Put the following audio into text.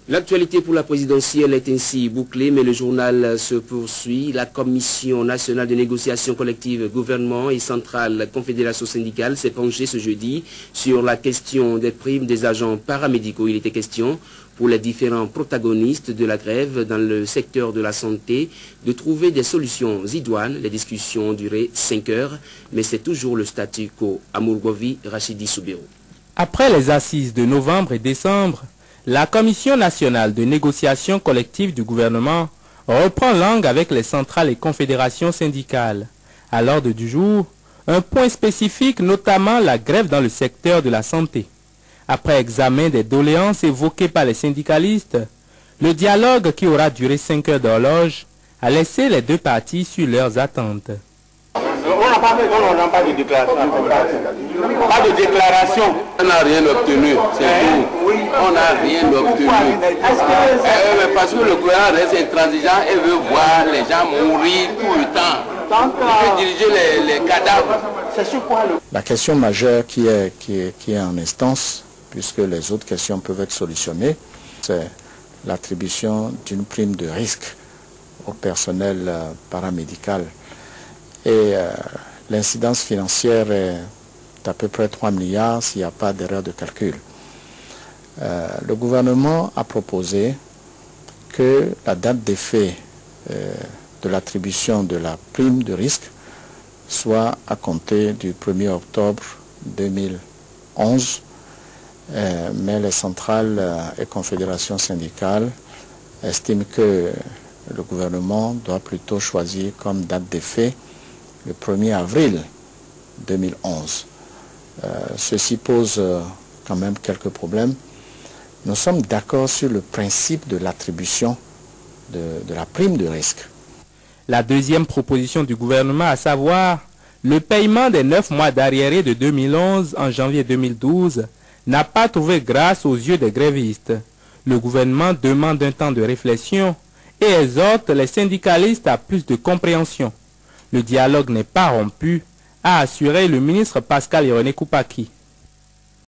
L'actualité pour la présidentielle est ainsi bouclée, mais le journal se poursuit. La Commission nationale de négociation collective gouvernement et centrale confédération syndicale s'est penchée ce jeudi sur la question des primes des agents paramédicaux. Il était question pour les différents protagonistes de la grève dans le secteur de la santé de trouver des solutions idoines. Les discussions ont duré 5 heures, mais c'est toujours le statu quo. Amourgovi, Rachidi Soubirou. Après les assises de novembre et décembre, la Commission nationale de négociation collective du gouvernement reprend langue avec les centrales et confédérations syndicales. À l'ordre du jour, un point spécifique, notamment la grève dans le secteur de la santé. Après examen des doléances évoquées par les syndicalistes, le dialogue qui aura duré 5 heures d'horloge a laissé les deux parties sur leurs attentes. On n'a pas de déclaration. Pas de déclaration. On n'a rien obtenu, c'est tout. On n'a rien obtenu. Parce que le gouvernement reste intransigeant et veut voir les gens mourir tout le temps. Il veut diriger les cadavres. La question majeure qui est en instance, puisque les autres questions peuvent être solutionnées, c'est l'attribution d'une prime de risque au personnel paramédical. Et l'incidence financière est d'à peu près 3 milliards s'il n'y a pas d'erreur de calcul. Le gouvernement a proposé que la date d'effet de l'attribution de la prime de risque soit à compter du 1er octobre 2011, mais les centrales et confédérations syndicales estiment que le gouvernement doit plutôt choisir comme date d'effet le 1er avril 2011. Ceci pose quand même quelques problèmes. Nous sommes d'accord sur le principe de l'attribution de la prime de risque. La deuxième proposition du gouvernement, à savoir le paiement des 9 mois d'arriérés de 2011 en janvier 2012, n'a pas trouvé grâce aux yeux des grévistes. Le gouvernement demande un temps de réflexion et exhorte les syndicalistes à plus de compréhension. Le dialogue n'est pas rompu, a assuré le ministre Pascal Ironé Koupaki.